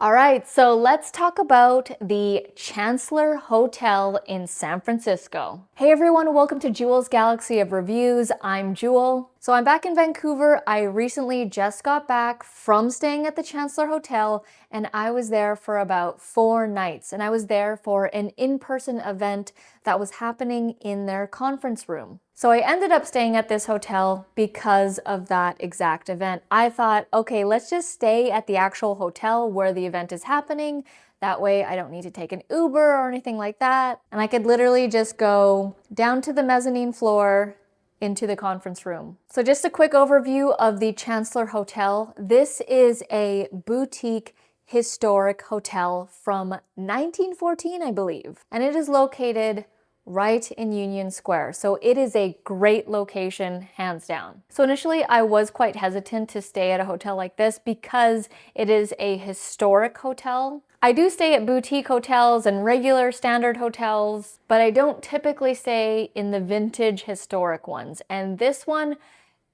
All right, so let's talk about the Chancellor Hotel in San Francisco. Hey everyone, welcome to Jewel's Galaxy of Reviews. I'm Jewel. So I'm back in Vancouver. I recently just got back from staying at the Chancellor Hotel, and I was there for about 4 nights. And I was there for an in-person event that was happening in their conference room. So I ended up staying at this hotel because of that exact event. I thought, okay, let's just stay at the actual hotel where the event is happening. That way I don't need to take an Uber or anything like that. And I could literally just go down to the mezzanine floor into the conference room. So just a quick overview of the Chancellor Hotel. This is a boutique historic hotel from 1914, I believe. And it is located right in Union Square. So it is a great location, hands down. So initially I was quite hesitant to stay at a hotel like this because it is a historic hotel. I do stay at boutique hotels and regular standard hotels, but I don't typically stay in the vintage historic ones. And this one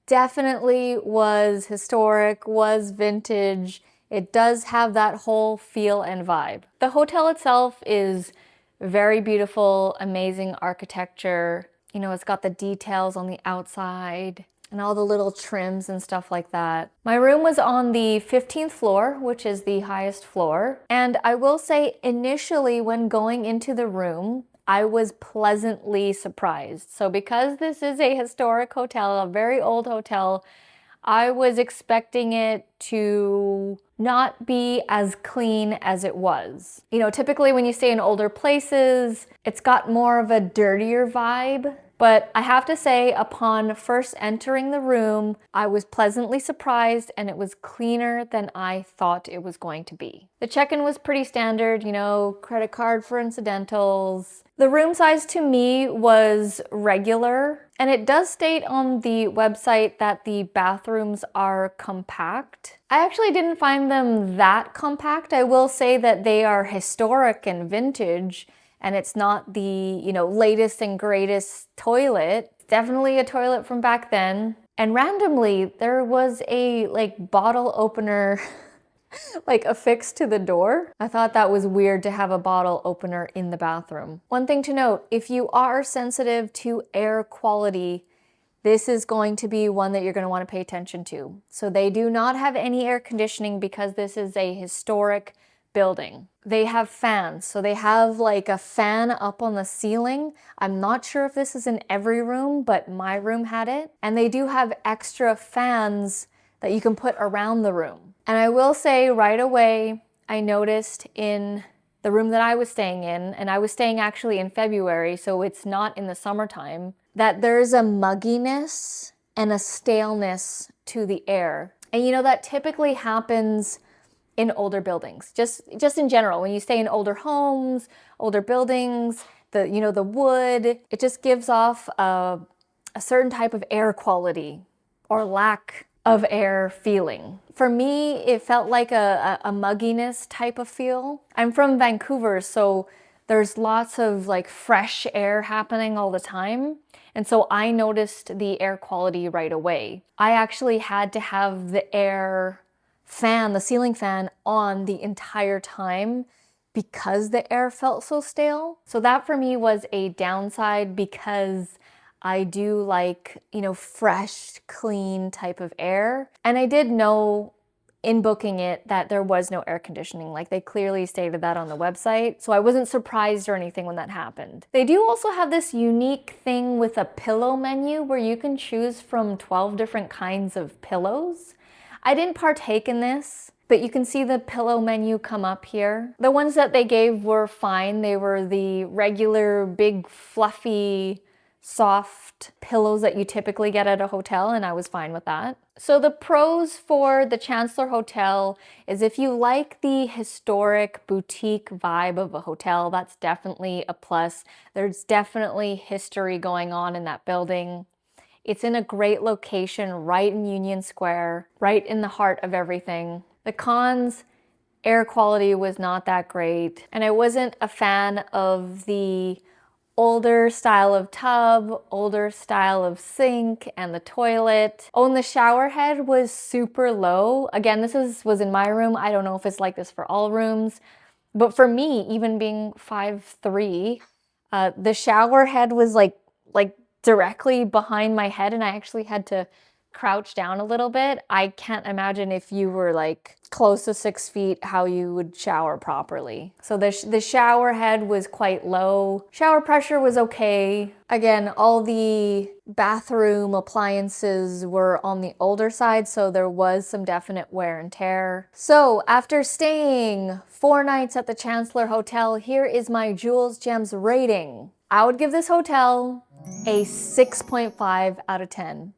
definitely was historic, was vintage. It does have that whole feel and vibe. The hotel itself is very beautiful, amazing architecture. You know, it's got the details on the outside and all the little trims and stuff like that. My room was on the 15th floor, which is the highest floor. And I will say initially when going into the room, I was pleasantly surprised. So because this is a historic hotel, a very old hotel, I was expecting it to not be as clean as it was. You know, typically when you stay in older places, it's got more of a dirtier vibe. But I have to say, upon first entering the room, I was pleasantly surprised and it was cleaner than I thought it was going to be. The check-in was pretty standard, you know, credit card for incidentals. The room size to me was regular, and it does state on the website that the bathrooms are compact. I actually didn't find them that compact. I will say that they are historic and vintage, and it's not the, you know, latest and greatest toilet. It's definitely a toilet from back then. And randomly, there was a bottle opener affixed to the door. I thought that was weird to have a bottle opener in the bathroom. One thing to note, if you are sensitive to air quality, this is going to be one that you're going to want to pay attention to. So they do not have any air conditioning because this is a historic building. They have fans. So they have like a fan up on the ceiling. I'm not sure if this is in every room, but my room had it. And they do have extra fans that you can put around the room. And I will say right away, I noticed in the room that I was staying in, and I was staying actually in February, so it's not in the summertime, that there's a mugginess and a staleness to the air. And you know, that typically happens in older buildings. Just in general, when you stay in older homes, older buildings, the wood, it just gives off a certain type of air quality or lack of air feeling. For me, it felt like a mugginess type of feel. I'm from Vancouver, so there's lots of fresh air happening all the time. And so I noticed the air quality right away. I actually had to have the air fan, the ceiling fan, on the entire time because the air felt so stale. So that for me was a downside because I do like, fresh, clean type of air. And I did know in booking it that there was no air conditioning. Like they clearly stated that on the website. So I wasn't surprised or anything when that happened. They do also have this unique thing with a pillow menu where you can choose from 12 different kinds of pillows. I didn't partake in this, but you can see the pillow menu come up here. The ones that they gave were fine. They were the regular, big, fluffy, soft pillows that you typically get at a hotel, and I was fine with that. So the pros for the Chancellor Hotel is if you like the historic boutique vibe of a hotel, that's definitely a plus. There's definitely history going on in that building. It's in a great location right in Union Square, right in the heart of everything. The cons, air quality was not that great, and I wasn't a fan of the older style of tub, older style of sink and the toilet. Oh, and the shower head was super low. Again, was in my room. I don't know if it's like this for all rooms, but for me, even being 5'3", the shower head was like directly behind my head, and I actually had to crouch down a little bit. I can't imagine if you were like close to 6 feet how you would shower properly. So the shower head was quite low. Shower pressure was okay. Again, all the bathroom appliances were on the older side, so there was some definite wear and tear. So after staying 4 nights at the Chancellor Hotel, here is my Jewels Gems rating. I would give this hotel a 6.5 out of 10.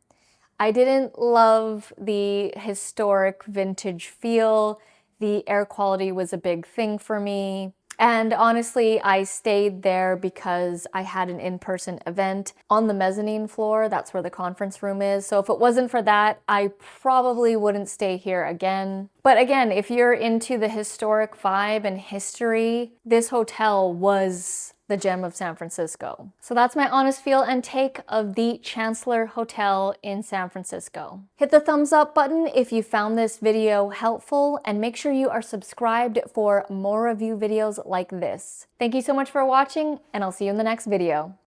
I didn't love the historic vintage feel. The air quality was a big thing for me. And honestly, I stayed there because I had an in-person event on the mezzanine floor. That's where the conference room is. So if it wasn't for that, I probably wouldn't stay here again. But again, if you're into the historic vibe and history, this hotel was the gem of San Francisco. So that's my honest feel and take of the Chancellor Hotel in San Francisco. Hit the thumbs up button if you found this video helpful, and make sure you are subscribed for more review videos like this. Thank you so much for watching, and I'll see you in the next video.